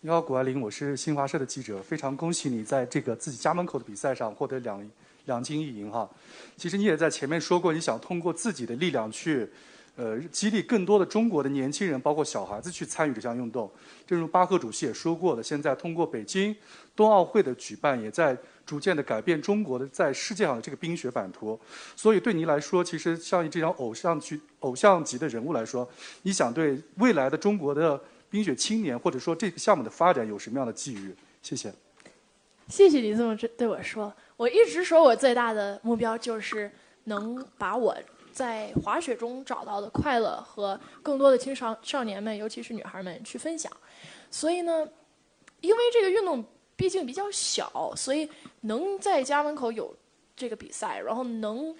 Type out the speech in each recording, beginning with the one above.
你好，谷爱凌，我是新华社的记者，非常恭喜你在这个自己家门口的比赛上获得两金一银哈。其实你也在前面说过，你想通过自己的力量去，激励更多的中国的年轻人，包括小孩子去参与这项运动。正如巴赫主席也说过的，现在通过北京冬奥会的举办，也在逐渐的改变中国的在世界上的这个冰雪版图。所以对你来说，其实像这样偶像级的人物来说，你想对未来的中国的冰雪青年，或者说这个项目的发展有什么样的寄语？谢谢。谢谢你这么对我说。我一直说我最大的目标就是能把我在滑雪中找到的快乐和更多的青少年们，尤其是女孩们去分享。所以呢，因为这个运动毕竟比较小，所以能在家门口有这个比赛，然后能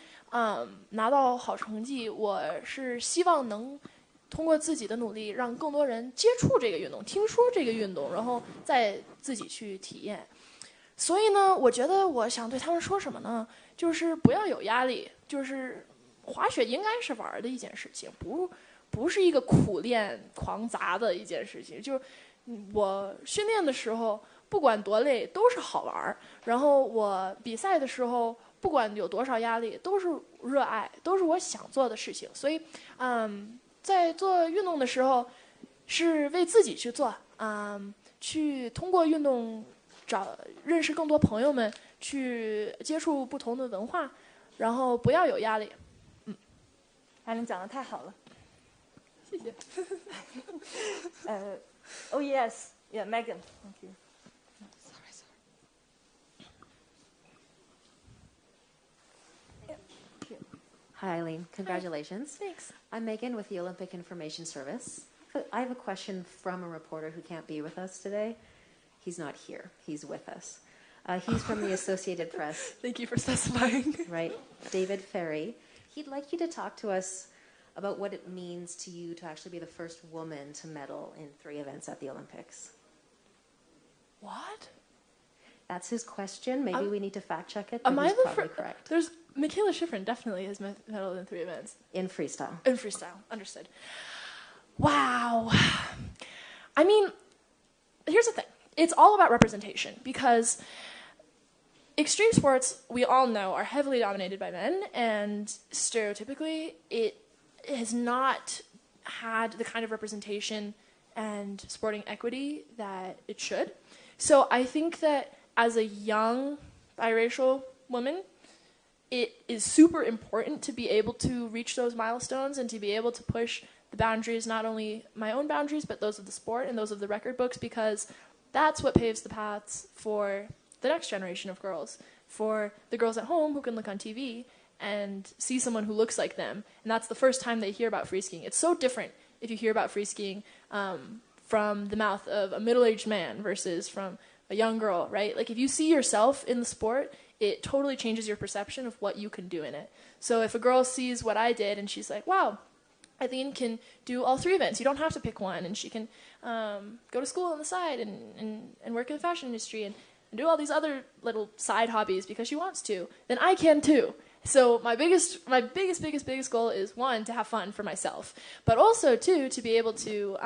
拿到好成绩，我是希望能通过自己的努力，让更多人接触这个运动，听说这个运动，然后再自己去体验。所以呢，我觉得我想对他们说什么呢？就是不要有压力，就是滑雪应该是玩的一件事情，不是一个苦练狂砸的一件事情。就是我训练的时候，不管多累都是好玩，然后我比赛的时候，不管有多少压力，都是热爱，都是我想做的事情。所以，在做运动的时候，是为自己去做，去通过运动认识更多朋友们，去接触不同的文化，然后不要有压力。艾琳讲得太好了，谢谢。Oh yes, yeah, Megan, thank you. Hi, Eileen. Congratulations. Hi. Thanks. I'm Megan with the Olympic Information Service. I have a question from a reporter who can't be with us today. He's not here. He's with us. He's from the Associated Press. Thank you for specifying. Right. David Ferry. He'd like you to talk to us about what it means to you to actually be the first woman to medal in 3 events at the Olympics. What? That's his question. Maybe we need to fact check it, Am but I he's the probably correct. There's Michaela Schifrin definitely has medaled in 3 events. In freestyle. In freestyle, understood. Wow. I mean, here's the thing. It's all about representation, because extreme sports, we all know, are heavily dominated by men, and stereotypically, it has not had the kind of representation and sporting equity that it should. So I think that as a young biracial woman, it is super important to be able to reach those milestones and to be able to push the boundaries, not only my own boundaries, but those of the sport and those of the record books, because that's what paves the paths for the next generation of girls, for the girls at home who can look on TV and see someone who looks like them. And that's the first time they hear about free skiing. It's so different if you hear about free skiing from the mouth of a middle-aged man versus from a young girl, right? Like, if you see yourself in the sport, it totally changes your perception of what you can do in it. So if a girl sees what I did and she's like, wow, Eileen can do all 3 events. You don't have to pick one. And she can go to school on the side and work in the fashion industry and do all these other little side hobbies because she wants to. Then I can too. So my biggest goal is, 1, to have fun for myself, but also 2, to be able to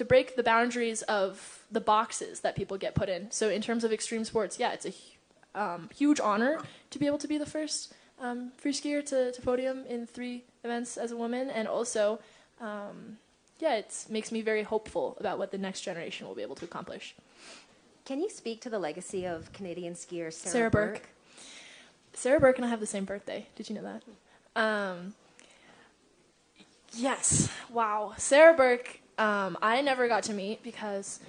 break the boundaries of the boxes that people get put in. So in terms of extreme sports, yeah, it's a huge honor to be able to be the first free skier to podium in 3 events as a woman, and also, it makes me very hopeful about what the next generation will be able to accomplish. Can you speak to the legacy of Canadian skier Sarah Burke? Sarah Burke and I have the same birthday. Did you know that? Yes. Wow. Sarah Burke, I never got to meet because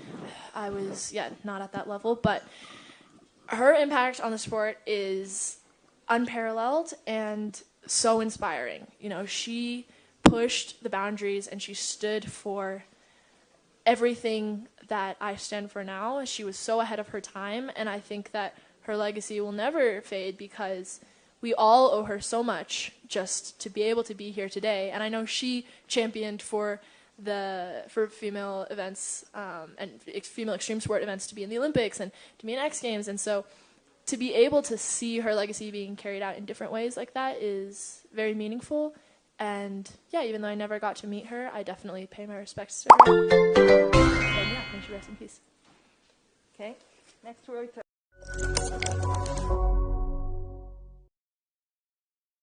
I was, not at that level, but her impact on the sport is unparalleled and so inspiring. You know, she pushed the boundaries and she stood for everything that I stand for now. She was so ahead of her time, and I think that her legacy will never fade because we all owe her so much just to be able to be here today. And I know she championed for female events and female extreme sport events to be in the Olympics and to be in X Games. And so to be able to see her legacy being carried out in different ways like that is very meaningful. And even though I never got to meet her, I definitely pay my respects to her. And thank you. Rest in peace. Okay, next Reuters.